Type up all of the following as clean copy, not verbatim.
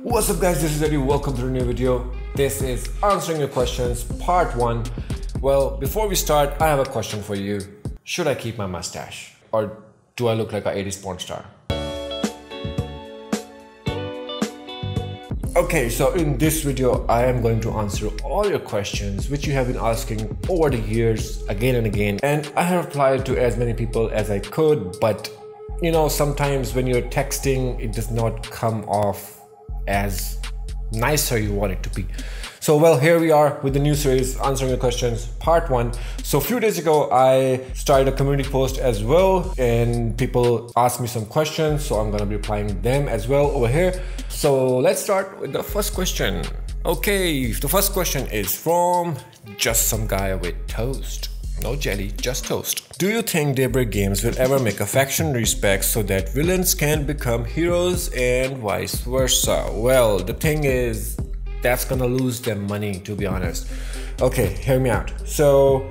What's up guys, this is iEddy. Welcome to a new video. This is answering your questions part 1. Well, before we start, I have a question for you. Should I keep my mustache or do I look like an 80s porn star? Okay, so in this video, I am going to answer all your questions which you have been asking over the years again and again, and I have replied to as many people as I could, but you know, sometimes when you're texting, it does not come off as nice as you want it to be. So well, here we are with the new series answering your questions part 1. So a few days ago I started a community post as well and people asked me some questions, so I'm gonna be replying them as well over here. So let's start with the first question. Okay, the first question is from just some guy with toast. No jelly, just toast. Do you think Daybreak Games will ever make a faction respec so that villains can become heroes and vice versa? Well, the thing is, that's gonna lose them money, to be honest. Okay, hear me out. So,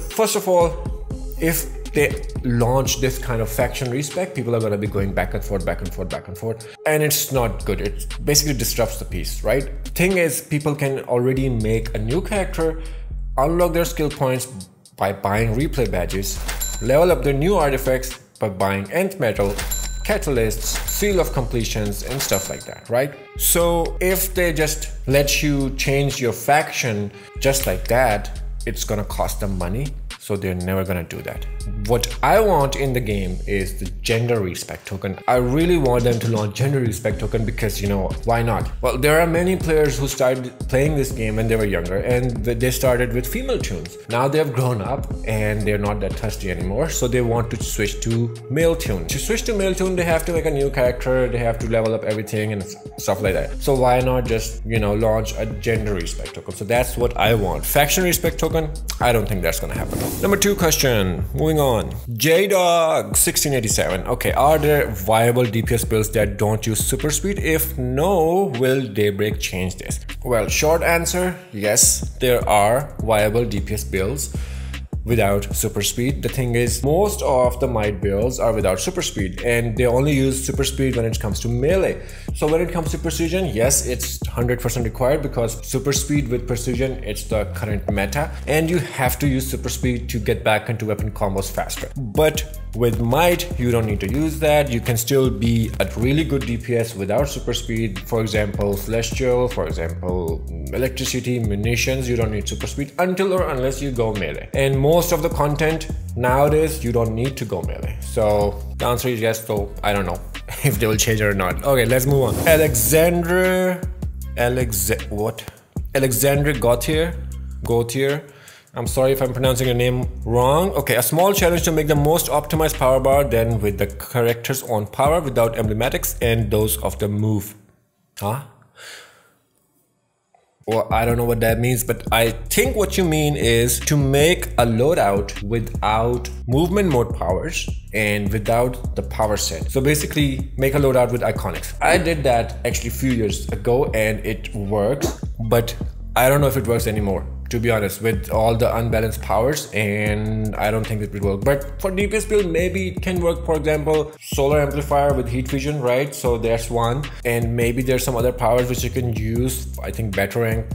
first of all, if they launch this kind of faction respec, people are gonna be going back and forth, and it's not good. It basically disrupts the piece, right? The thing is, people can already make a new character, unlock their skill points by buying replay badges, level up their new artifacts by buying nth metal, catalysts, seal of completions and stuff like that, right? So if they just let you change your faction just like that, it's gonna cost them money, so they're never gonna do that. What I want in the game is the gender respect token. I really want them to launch gender respect token because, you know, why not? Well, there are many players who started playing this game when they were younger and they started with female tunes. Now they have grown up and they're not that thirsty anymore, so they want to switch to male tune. To switch to male tune, they have to make a new character, they have to level up everything and stuff like that. So why not just, you know, launch a gender respect token? So that's what I want. Faction respect token, I don't think that's gonna happen. Number 2 question, moving on. JDog1687. Okay, are there viable DPS builds that don't use super speed? If no, will Daybreak change this? Well, short answer, yes, there are viable DPS builds without super speed. The thing is, most of the might builds are without super speed and they only use super speed when it comes to melee. So when it comes to precision, yes, it's 100% required because super speed with precision, it's the current meta and you have to use super speed to get back into weapon combos faster. But with might, you don't need to use that. You can still be a really good DPS without super speed. For example, celestial, for example, electricity, munitions, you don't need super speed until or unless you go melee. And most of the content nowadays, you don't need to go melee. So the answer is yes, though I don't know if they will change it or not. Okay, let's move on. Alexander Gauthier. I'm sorry if I'm pronouncing your name wrong. Okay, a small challenge to make the most optimized power bar, then with the character's own power without emblematics and those of the move. Huh? Well, I don't know what that means, but I think what you mean is to make a loadout without movement mode powers and without the power set. So basically make a loadout with iconics. I did that actually a few years ago and it works, but I don't know if it works anymore, to be honest, with all the unbalanced powers, and I don't think it will work. But for DPS build, maybe it can work. For example, solar amplifier with heat vision, right? So there's one, and maybe there's some other powers which you can use. I think Batarang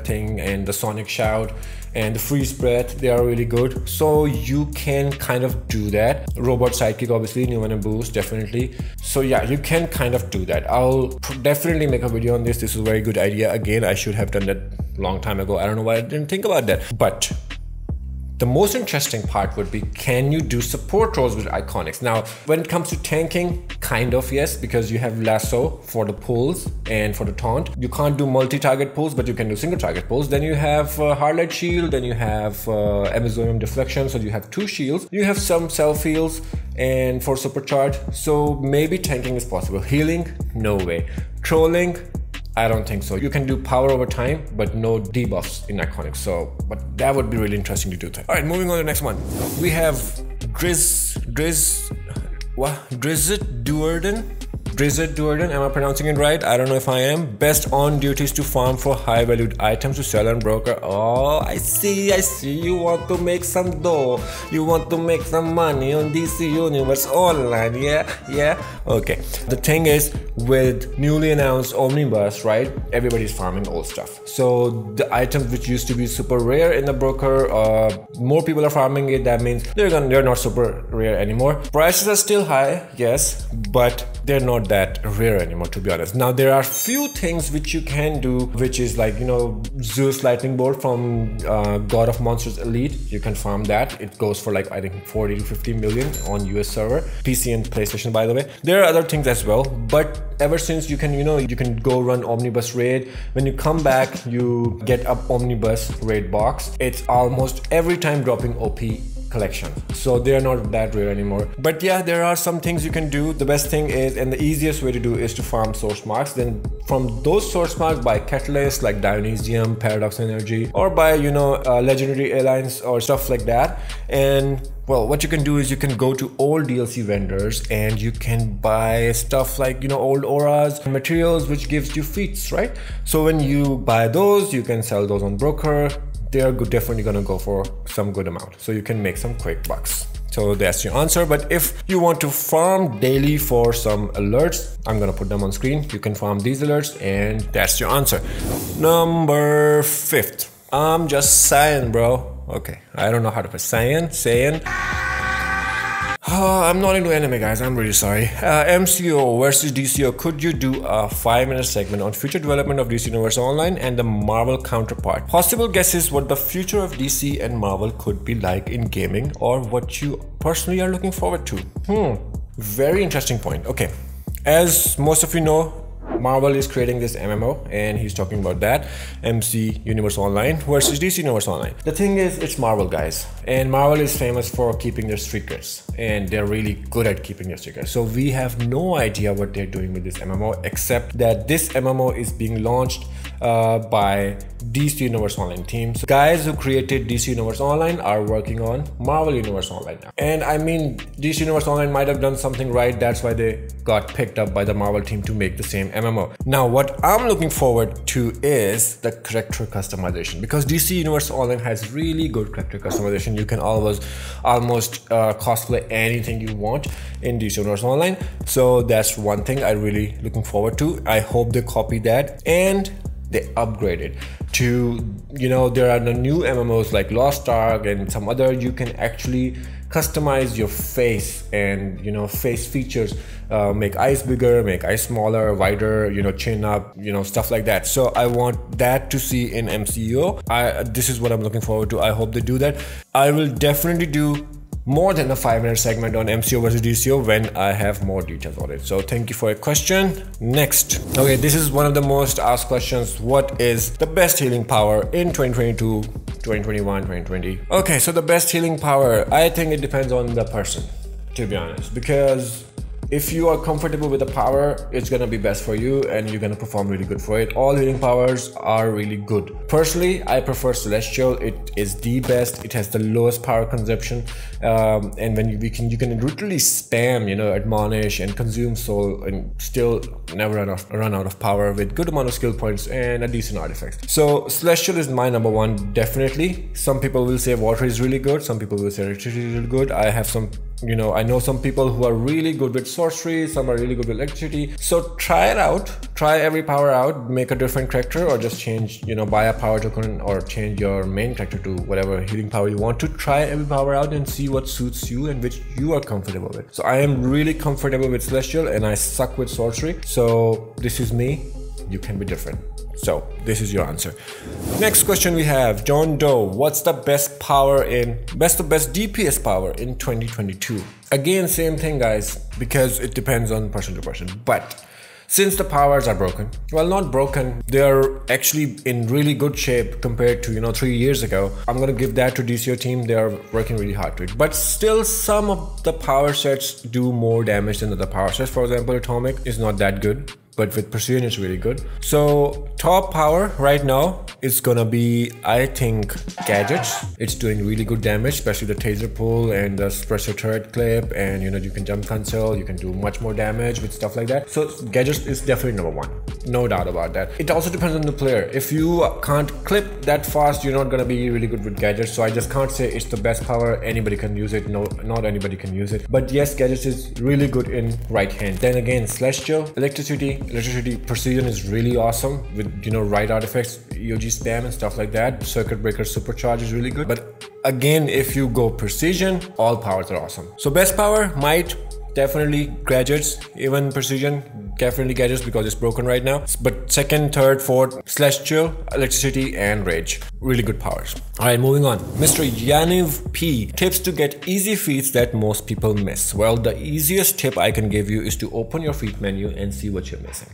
thing and the sonic shout and the freeze breath, they are really good, so you can kind of do that. Robot sidekick, obviously, new and boost, definitely. So yeah, you can kind of do that. I'll definitely make a video on this. This is a very good idea. Again, I should have done that long time ago. I don't know why I didn't think about that. But the most interesting part would be, can you do support roles with iconics? Now, when it comes to tanking, kind of yes, because you have lasso for the pulls and for the taunt. You can't do multi-target pulls, but you can do single-target pulls. Then you have Harlite shield, then you have Amazonium deflection, so you have 2 shields. You have some self heals and for supercharge, so maybe tanking is possible. Healing, no way. Trolling, I don't think so. You can do power over time, but no debuffs in iconics. So, but that would be really interesting to do that. All right, moving on to the next one. We have Drizzit Blizzard Duerden, am I pronouncing it right? I don't know if I am. Best on duties to farm for high valued items to sell and broker. Oh, I see, you want to make some dough, you want to make some money on DC Universe Online, yeah. Okay, the thing is, with newly announced Omnibus, right, everybody's farming old stuff. So the items which used to be super rare in the broker, more people are farming it. That means they're not super rare anymore. Prices are still high, yes, but they're not that rare anymore, to be honest. Now there are few things which you can do, which is like, you know, Zeus lightning bolt from God of Monsters Elite. You can farm that. It goes for like, I think 40 to 50 million on US server, PC and PlayStation, by the way. There are other things as well, but ever since you can, you know, you can go run Omnibus raid. When you come back, you get up Omnibus raid box. It's almost every time dropping OP collection, so they're not that rare anymore. But yeah, there are some things you can do. The best thing is, and the easiest way to do, is to farm source marks. Then from those source marks, buy catalysts like Dionysium, Paradox Energy, or buy, you know, legendary airlines or stuff like that. And well, what you can do is you can go to old DLC vendors and you can buy stuff like, you know, old auras and materials, which gives you feats, right? So when you buy those, you can sell those on broker. They are definitely gonna go for some good amount, so you can make some quick bucks. So that's your answer. But if you want to farm daily for some alerts, I'm gonna put them on screen. You can farm these alerts, and that's your answer. Number 5. I'm just saying, bro. Okay, I don't know how to put saying. I'm not into anime, guys. I'm really sorry. MCO versus DCO. Could you do a 5-minute segment on future development of DC Universe Online and the Marvel counterpart? Possible guesses what the future of DC and Marvel could be like in gaming, or what you personally are looking forward to. Very interesting point. Okay, as most of you know, Marvel is creating this MMO, and he's talking about that, MC Universe Online versus DC Universe Online. The thing is, it's Marvel, guys, and Marvel is famous for keeping their secrets, and they're really good at keeping their secrets. So we have no idea what they're doing with this MMO, except that this MMO is being launched by DC Universe Online team. So guys who created DC Universe Online are working on Marvel Universe Online now. And I mean, DC Universe Online might have done something right. That's why they got picked up by the Marvel team to make the same MMO. Now, what I'm looking forward to is the character customization, because DC Universe Online has really good character customization. You can almost cosplay anything you want in DC Universe Online. So that's one thing I really looking forward to. I hope they copy that and they upgraded to, you know, there are the new MMOs like Lost Ark and some other. You can actually customize your face and, you know, face features, make eyes bigger, make eyes smaller, wider, you know, chin up, you know, stuff like that. So I want that to see in MCO. This is what I'm looking forward to. I hope they do that. I will definitely do more than a 5-minute segment on MCO versus DCO when I have more details on it. So thank you for your question. Next, okay, this is one of the most asked questions. What is the best healing power in 2022, 2021, 2020? Okay, so the best healing power, I think it depends on the person, to be honest, because if you are comfortable with the power, it's gonna be best for you and you're gonna perform really good for it. All healing powers are really good. Personally, I prefer Celestial. It is the best. It has the lowest power consumption, and when you can literally spam, you know, admonish and consume soul and still never run out of power with good amount of skill points and a decent artifact. So Celestial is my number one, definitely. Some people will say water is really good. Some people will say electricity is really good. I have some, you know, I know some people who are really good with sorcery, some are really good with electricity. So try it out, try every power out, make a different character, or just change, you know, buy a power token or change your main character to whatever healing power you want to. Try every power out and see what suits you and which you are comfortable with. So I am really comfortable with Celestial and I suck with sorcery. So this is me, you can be different. So this is your answer. Next question we have John Doe. What's the best power in best DPS power in 2022? Again, same thing, guys, because it depends on person to person. But since the powers are broken, well, not broken, they are actually in really good shape compared to, you know, 3 years ago. I'm gonna give that to DCO team. They are working really hard to it. But still, some of the power sets do more damage than the power sets. For example, Atomic is not that good, but with Precision it's really good. So top power right now is gonna be, I think, gadgets. It's doing really good damage, especially the taser pull and the suppressor turret clip, and you know, you can jump cancel, you can do much more damage with stuff like that. So gadgets is definitely number one, no doubt about that. It also depends on the player. If you can't clip that fast, you're not gonna be really good with gadgets. So I just can't say it's the best power. Anybody can use it. No, not anybody can use it. But yes, gadgets is really good in right hand. Then again, celestial, electricity, precision is really awesome with, you know, right artifacts, EOG spam and stuff like that. Circuit breaker supercharge is really good. But again, if you go precision, all powers are awesome. So best power, might, definitely gadgets, even precision, definitely gadgets because it's broken right now. But second, third, fourth, celestial, electricity and rage, really good powers. All right, moving on. Mr. Yaniv P, tips to get easy feats that most people miss. Well, the easiest tip I can give you is to open your feat menu and see what you're missing.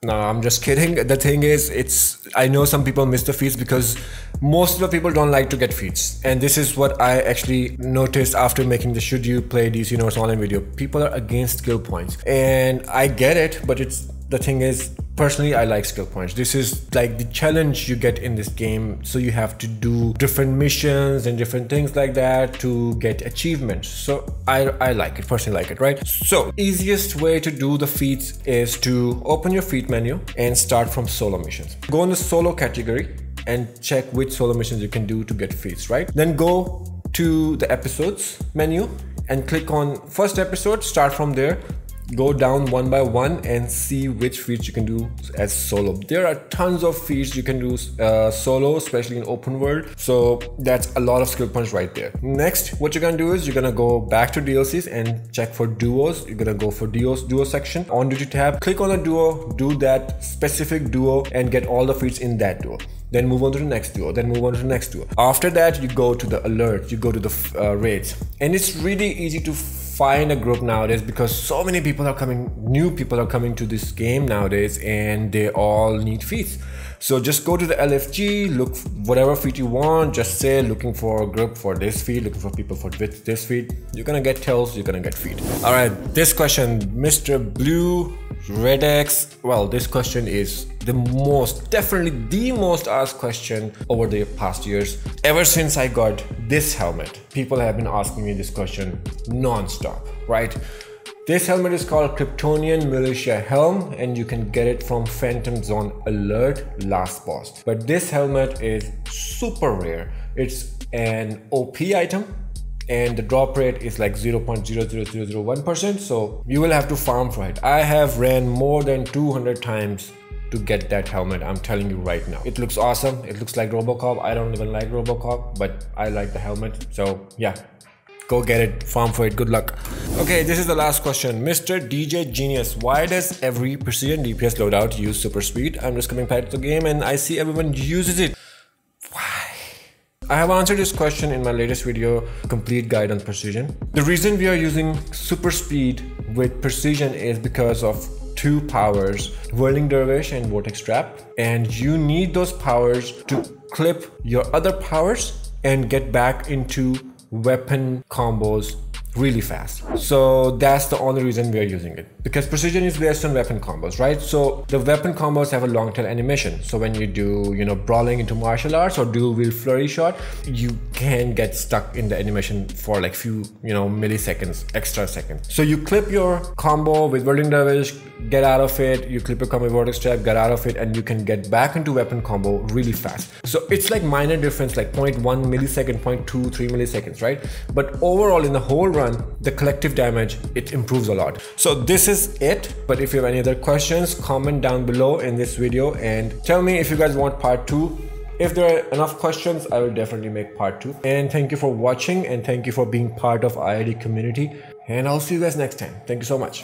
No, I'm just kidding. The thing is, I know some people miss the feats because most of the people don't like to get feats. And this is what I actually noticed after making the should you play DC Universe online video. People are against skill points. And I get it, but the thing is, personally, I like skill points. This is like the challenge you get in this game. So you have to do different missions and different things like that to get achievements. So I like it, personally like it, right? So easiest way to do the feats is to open your feat menu and start from solo missions. Go in the solo category and check which solo missions you can do to get feats, right? Then go to the episodes menu and click on first episode, start from there. Go down one by one and see which feats you can do as solo. There are tons of feats you can do solo, especially in open world. So that's a lot of skill points right there. Next, what you're gonna do is you're gonna go back to DLCs and check for duos. You're gonna go for duo section, on duty tab, click on a duo, do that specific duo and get all the feats in that duo. Then move on to the next duo, then move on to the next duo. After that, you go to the alert, you go to the raids. And it's really easy to find a group nowadays because so many people are coming, new people are coming to this game nowadays and they all need feats. So just go to the LFG, look whatever feat you want, just say looking for a group for this feat, looking for people for this feat. You're gonna get tells, you're gonna get feat. All right, this question, Mr. Blue Redex. Well, this question is definitely the most asked question over the past years. Ever since I got this helmet, people have been asking me this question non-stop, right? This helmet is called Kryptonian Militia Helm and you can get it from Phantom Zone Alert Last Boss. But this helmet is super rare. It's an OP item and the drop rate is like 0.00001%, so you will have to farm for it. I have ran more than 200 times to get that helmet, I'm telling you right now. It looks awesome, it looks like Robocop. I don't even like Robocop, but I like the helmet, so yeah. Go get it, farm for it, good luck. Okay, this is the last question. Mr. DJ Genius, why does every precision DPS loadout use super speed? I'm just coming back to the game and I see everyone uses it. Why? I have answered this question in my latest video, Complete Guide on Precision. The reason we are using super speed with precision is because of two powers, Whirling Dervish and Vortex Trap. And you need those powers to clip your other powers and get back into weapon combos really fast. So that's the only reason we are using it, because precision is based on weapon combos, right? So the weapon combos have a long tail animation. So when you do, you know, brawling into martial arts or dual wield flurry shot, you can get stuck in the animation for like few, you know, milliseconds, extra seconds. So you clip your combo with Whirling Dervish, get out of it, you clip your combo with Vortex Trap, get out of it, and you can get back into weapon combo really fast. So it's like minor difference, like 0.1 millisecond, 0.2, 3 milliseconds, right? But overall in the whole run, the collective damage, it improves a lot. So this is it, but if you have any other questions, comment down below in this video and tell me if you guys want part 2. If there are enough questions, I will definitely make part 2. And thank you for watching and thank you for being part of iEddy community, and I'll see you guys next time. Thank you so much.